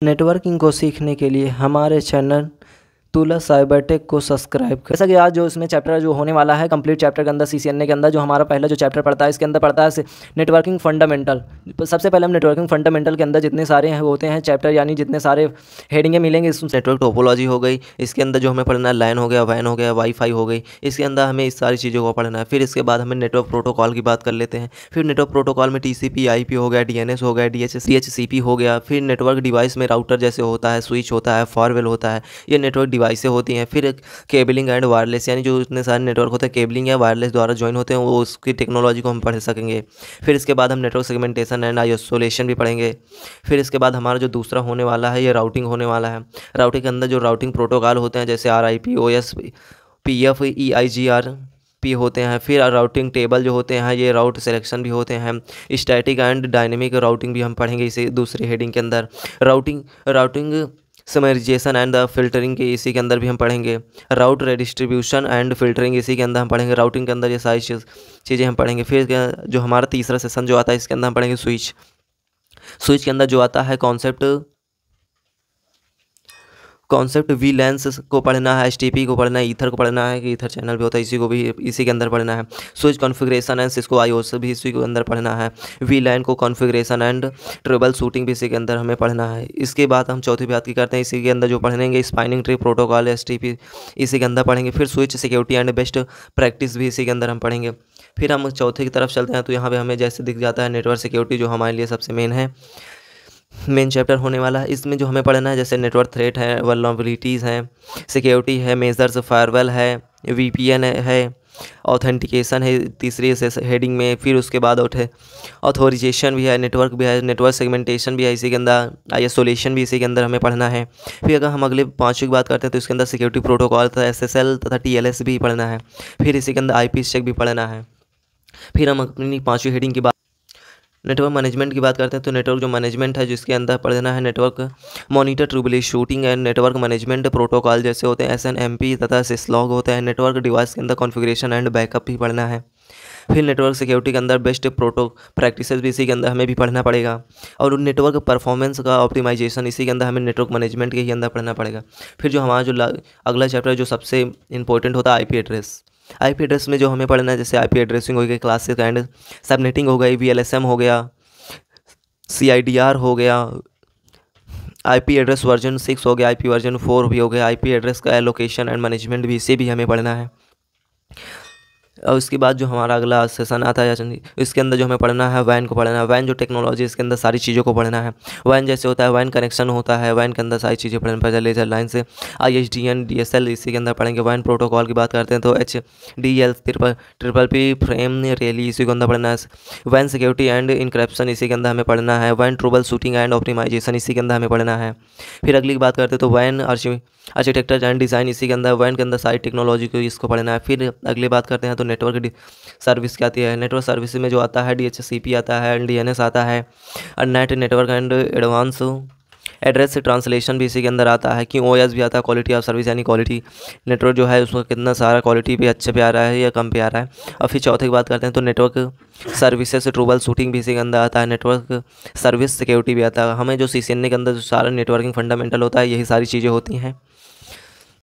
Networking को सीखने के लिए हमारे चैनल तुला साइबरटेक को सब्सक्राइब करें। जैसा कि आज जो इसमें चैप्टर जो होने वाला है कंप्लीट चैप्टर के अंदर CCNA के अंदर जो हमारा पहला जो चैप्टर पढ़ता है, इसके अंदर पढ़ता है नेटवर्किंग फंडामेंटल। सबसे पहले हम नेटवर्किंग फंडामेंटल के अंदर जितने सारे हैं होते हैं चैप्टर, यानी जितने सारे हेडिंगें मिलेंगे इसमें नेटवर्क टोपोलॉजी हो गई, इसके अंदर जो हमें पढ़ना है लैन हो गया, वैन हो गया, वाईफाई हो गई, इसके अंदर हमें इस सारी चीज़ों को पढ़ना है। फिर इसके बाद हमें नेटवर्क प्रोटोकॉल की बात कर लेते हैं। फिर नेटवर्क प्रोटोकॉल में TCP IP हो गया, DNS हो गया, DHCP हो गया। फिर नेटवर्क डिवाइस में राउटर जैसे होता है, स्विच होता है, फायरवॉल होता है, ये नेटवर्क डिवाइसें होती हैं। फिर केबलिंग एंड वायरलेस, यानी जो इतने सारे नेटवर्क होते हैं केबलिंग या वायरलेस द्वारा ज्वाइन होते हैं, वो उसकी टेक्नोलॉजी को हम पढ़ सकेंगे। फिर इसके बाद हम नेटवर्क सेगमेंटेशन एंड आइसोलेशन भी पढ़ेंगे। फिर इसके बाद हमारा जो दूसरा होने वाला है ये राउटिंग होने वाला है। राउटिंग के अंदर जो राउटिंग प्रोटोकॉल होते हैं जैसे RIP, OS, PF, EIGRP होते हैं। फिर राउटिंग टेबल जो होते हैं ये राउट सिलेक्शन भी होते हैं। स्टैटिक एंड डायनेमिक राउटिंग भी हम पढ़ेंगे इसी दूसरी हेडिंग के अंदर। Routing summarisation and the filtering के इसी के अंदर भी हम पढ़ेंगे। राउट रेडिस्ट्रीब्यूशन एंड फिल्टरिंग इसी के अंदर हम पढ़ेंगे। राउटिंग के अंदर ये सारी चीज़ें हम पढ़ेंगे। फिर जो हमारा तीसरा सेशन जो आता है इसके अंदर हम पढ़ेंगे स्विच के अंदर जो आता है कॉन्सेप्ट VLANs को पढ़ना है, STP को पढ़ना है, ईथर को पढ़ना है कि ईथर चैनल भी होता है, इसी को भी इसी के अंदर पढ़ना है। Switch configuration and Cisco IOS भी इसी के अंदर पढ़ना है। VLAN को कॉन्फ़िगरेशन एंड ट्रबल शूटिंग भी इसी के अंदर हमें पढ़ना है। इसके बाद हम चौथी बात की करते हैं, इसी के अंदर जो पढ़ेंगे स्पाइनिंग ट्री प्रोटोकॉल STP इसी के अंदर पढ़ेंगे। फिर switch security and best practice भी इसी के अंदर हम पढ़ेंगे। फिर हम चौथे की तरफ चलते हैं तो यहाँ पर हमें जैसे दिख जाता है नेटवर्क सिक्योरिटी, जो हमारे लिए सबसे मेन चैप्टर होने वाला है। इसमें जो हमें पढ़ना है जैसे नेटवर्क थ्रेट है, वल्नरेबिलिटीज़ हैं, सिक्योरिटी है, मेजर्स, फायरवॉल है, VPN है, ऑथेंटिकेशन है तीसरी हेडिंग में। फिर उसके बाद ऑथोराइजेशन भी है, नेटवर्क भी है, नेटवर्क सेगमेंटेशन भी है इसी के अंदर, आइसोलेशन भी इसी के अंदर हमें पढ़ना है। फिर अगर हम अगले पाँचवीं की बात करते हैं तो इसके अंदर सिक्योरिटी प्रोटोकॉल तथा SSL तथा TLS भी पढ़ना है। फिर इसी के अंदर IP चेक भी पढ़ना है। फिर हम अपनी पाँचवीं हेडिंग की नेटवर्क मैनेजमेंट की बात करते हैं तो नेटवर्क जो मैनेजमेंट है जिसके अंदर पढ़ना है network monitor, trouble shooting and network management protocol जैसे होते हैं SNMP तथा सिस्लॉग होते हैं। नेटवर्क डिवाइस के अंदर कॉन्फ़िगरेशन एंड बैकअप भी पढ़ना है। फिर नेटवर्क सिक्योरिटी के अंदर बेस्ट प्रैक्टिसेस भी इसी के अंदर हमें भी पढ़ना पड़ेगा। और नेटवर्क परफॉर्मेंस का ऑप्टिमाइजेशन इसी के अंदर हमें नेटवर्क मैनेजमेंट के ही अंदर पढ़ना पड़ेगा। फिर जो हमारा जो अगला चैप्टर जो सबसे इंपॉर्टेंट होता है IP एड्रेस में जो हमें पढ़ना है जैसे IP एड्रेसिंग हो गई, क्लासिक एंड सबनेटिंग हो गई, VLSM हो गया, CIDR हो गया, IP एड्रेस वर्जन 6 हो गया, IP वर्जन 4 भी हो गया। IP एड्रेस का एलोकेशन एंड मैनेजमेंट भी इसे भी हमें पढ़ना है। और उसके बाद जो हमारा अगला सेशन आता है इसके अंदर जो हमें पढ़ना है वैन को पढ़ना है। वैन जो टेक्नोलॉजी इसके अंदर सारी चीज़ों को पढ़ना है। वैन जैसे होता है वैन कनेक्शन होता है, वैन के अंदर सारी चीज़ें पढ़ना पड़ता है, लेजर लाइन से ISDN DSL इसी के अंदर पढ़ेंगे। वैन प्रोटोकॉल की बात करते हैं तो HDL ट्रिपल फ्रेम रैली इसी के अंदर पढ़ना है। वैन सिक्योरिटी एंड इंक्रिप्शन इसी के अंदर हमें पढ़ना है। वैन ट्रबल शूटिंग एंड ऑप्टिमाइजेशन इसी के अंदर हमें पढ़ना है। फिर अगली की बात करते हैं तो वैन आर्किटेक्चर एंड डिज़ाइन इसी के अंदर, वैन के अंदर सारी टेक्नोलॉजी को इसको पढ़ना है। फिर अगली बात करते हैं तो नेटवर्क सर्विस क्या आती है। नेटवर्क सर्विस में जो आता है DHCP आता है, DNS आता है, और net network and advance address translation भी इसी के अंदर आता है कि OS भी आता है, क्वालिटी ऑफ सर्विस यानी क्वालिटी नेटवर्क जो है उसको कितना सारा क्वालिटी पे अच्छे पे आ रहा है या कम पे आ रहा है। और फिर चौथे की बात करते हैं तो नेटवर्क सर्विसेज ट्रबल शूटिंग भी इसी के अंदर आता है, नेटवर्क सर्विस सिक्योरिटी भी आता है। हमें जो CCNA के अंदर जो सारा नेटवर्किंग फंडामेंटल होता है यही सारी चीज़ें होती हैं।